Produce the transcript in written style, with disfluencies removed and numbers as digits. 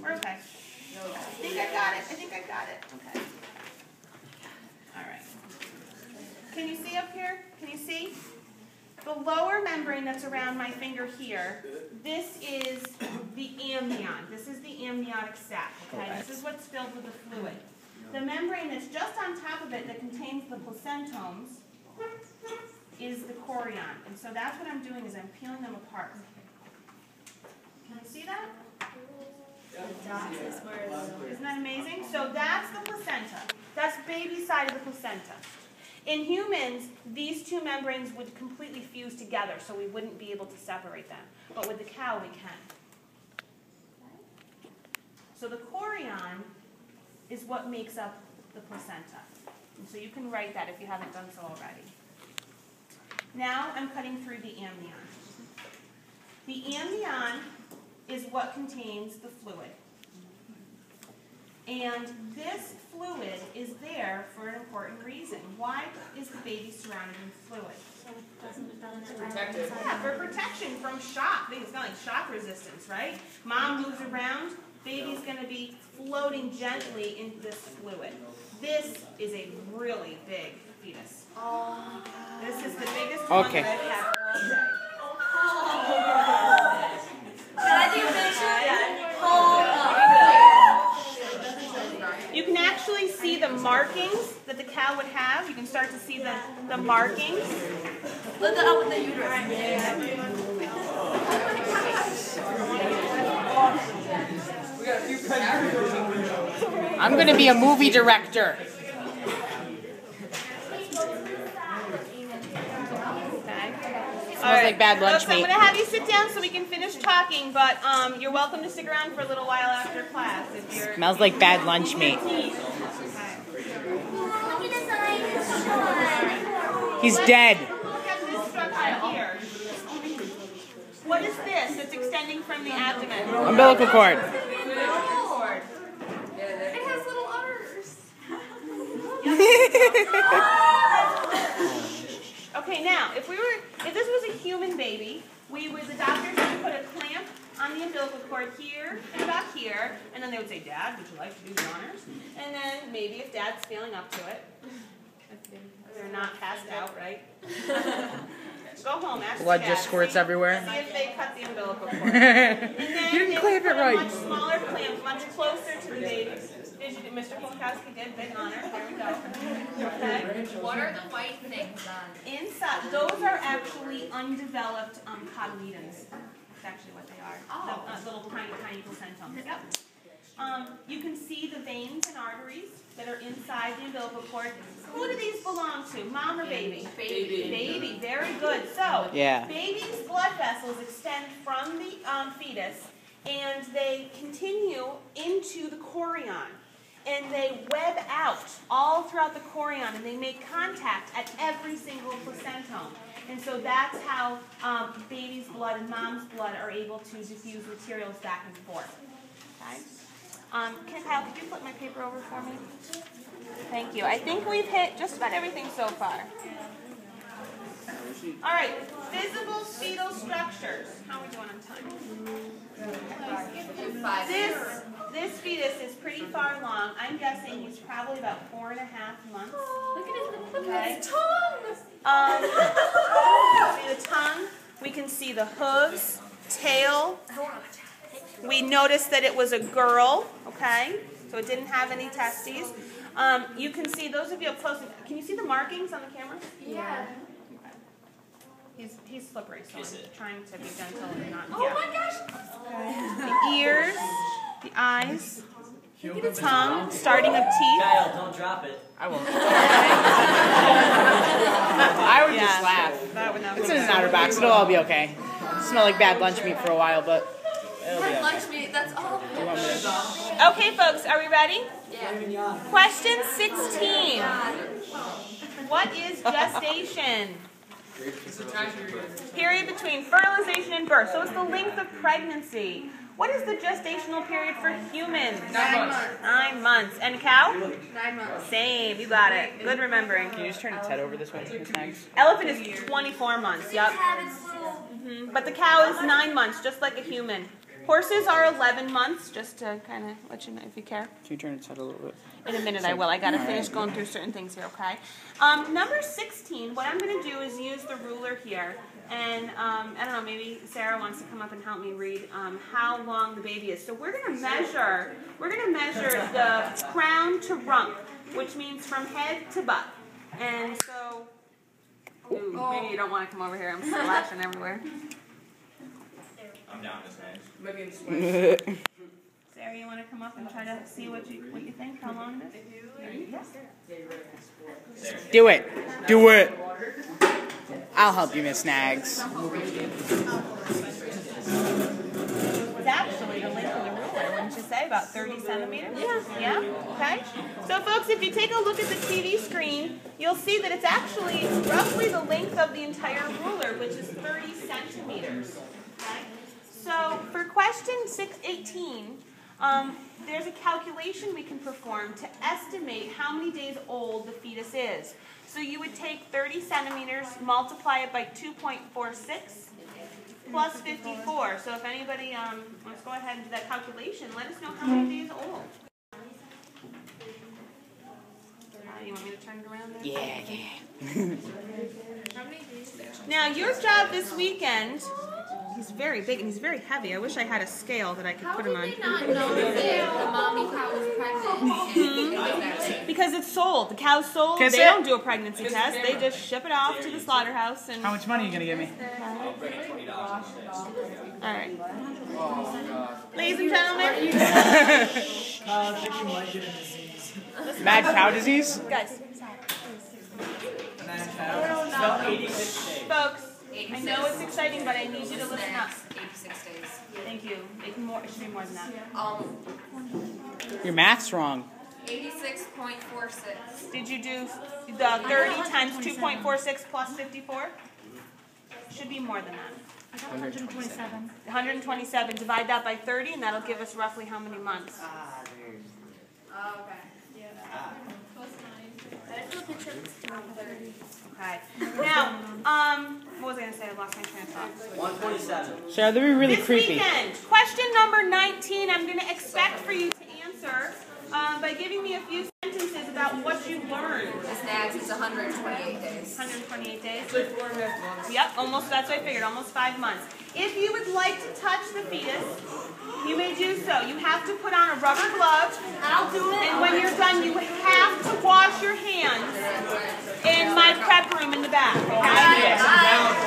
We're okay. I think I got it. Okay. All right. Can you see up here? Can you see? The lower membrane that's around my finger here, this is the amnion. This is the amniotic sac. Okay? This is what's filled with the fluid. The membrane that's just on top of it that contains the placentomes is the chorion. And so that's what I'm doing is I'm peeling them apart. Can you see that? Isn't that amazing? So that's the placenta. That's baby side of the placenta. In humans, these two membranes would completely fuse together, so we wouldn't be able to separate them. But with the cow, we can. So the chorion is what makes up the placenta. And so you can write that if you haven't done so already. Now I'm cutting through the amnion. The amnion is what contains the fluid. And this fluid is there for an important reason. Why is the baby surrounded in fluid? Protected. Yeah, for protection from shock. It's not like shock resistance, right? Mom moves around, baby's going to be floating gently in this fluid. This is a really big fetus. Oh my God. This is the biggest one that I've had all day. Can I do a picture? You can actually see the markings that the cow would have. You can start to see the markings. Look up with the uterus. I'm going to be a movie director. Smells like bad lunch so I'm meat. going to have you sit down so we can finish talking, but you're welcome to stick around for a little while after class. If you're Smells like bad lunch meat. He's dead. Look at this structure here. What is this that's extending from the abdomen? Umbilical cord. Umbilical cord. It has little udders. Okay, now, if this was a human baby, the doctors would put a clamp on the umbilical cord here and back here, and then they would say, Dad, would you like to do the honors? And then maybe if Dad's feeling up to it, if they're not passed out, right? Go home, ask Blood Dad. just squirts everywhere. See if they cut the umbilical cord. You didn't clamp it right. A much smaller clamp, much closer to the baby. Mr. Polkowski did, big honor. There we go. Okay. What are the white things on? Inside, those are actually undeveloped cotyledons. That's actually what they are. Oh. The little tiny placentomes. Yep. You can see the veins and arteries that are inside the umbilical cord. Who do these belong to, mom or baby? Baby. Baby. Very good. So, Yeah. baby's blood vessels extend from the fetus, and they continue into the chorion. And they web out all throughout the chorion, and they make contact at every single placentome. And so that's how baby's blood and mom's blood are able to diffuse materials back and forth. Okay? Kyle, could you flip my paper over for me? Thank you. I think we've hit just about everything so far. All right, visible fetal structures. How are we doing on time? This fetus is pretty far along. I'm guessing he's probably about 4.5 months. Look at his tongue. See the tongue. We can see the hooves, tail. We noticed that it was a girl, okay? So it didn't have any testes. You can see, those of you up close, can you see the markings on the camera? Yeah. He's slippery, so I'm trying to be gentle and not. Oh my gosh. The ears, the eyes, the tongue, starting of teeth. Kyle, don't drop it. I won't. I would just laugh. It's in an outer box. It'll all be okay. Smell like bad lunch meat for a while, but it'll be okay. Lunch meat, that's all. Okay, folks, are we ready? Yeah. Question 16. What is gestation? Period between fertilization and birth. So it's the length of pregnancy. What is the gestational period for humans? 9 months. 9 months. And cow? 9 months. Same. You got it. Good remembering. Can you just turn its head over this way? Thanks. Elephant is 24 months. Yep. But the cow is 9 months, just like a human. Horses are 11 months, just to kind of let you know if you care. Can you turn its head a little bit? In a minute I will. I got to finish going through certain things here, okay? Number 16, what I'm going to do is use the ruler here. And I don't know, maybe Sarah wants to come up and help me read how long the baby is. So we're going to measure the crown to rump, which means from head to butt. And so, maybe you don't want to come over here. I'm splashing everywhere. I'm down this man. Sarah, you want to come up and try to see what you think? How long it is? Yes. Do it. Do it. I'll help you, Miss Snags. It's actually the length of the ruler, wouldn't you say? About 30 centimeters? Yeah. Okay. So, folks, if you take a look at the TV screen, you'll see that it's actually roughly the length of the entire ruler, which is 30 centimeters. Okay. So, for question 618, there's a calculation we can perform to estimate how many days old the fetus is. So you would take 30 centimeters, multiply it by 2.46 plus 54. So if anybody wants to go ahead and do that calculation, let us know how many days old. You want me to turn it around there? Yeah. Now, your job this weekend, he's very big and he's very heavy. I wish I had a scale that I could put him on. How did they not know that the mommy cow was pregnant? Because it's sold. The cow's sold. Kiss They it. don't do a pregnancy test. They just ship it off to the slaughterhouse. And How much money are you going to give me? all right. Ladies and gentlemen. Mad cow disease? Guys. Folks, I know it's exciting, but I need you to listen up. 86 days. Thank you. It should be more than that. Your math's wrong. 86.46. Did you do the 30 times 2.46 plus 54? Should be more than that. 127. 127. Divide that by 30, and that'll give us roughly how many months? Okay. Okay. Now, what was I going to say? I lost my train of thought. 127. Sarah, that'd be really This creepy. weekend, question number 19, I'm going to expect for you to answer by giving me a few sentences about what you learned. Miss Nags is 128 days. 128 days? Yep, almost, that's what I figured, almost 5 months. If you would like to touch the fetus, you may do so. You have to put on a rubber glove. I'll do it. And when you're done, you have to wash your hands in my prep room in the back. Okay? Bye.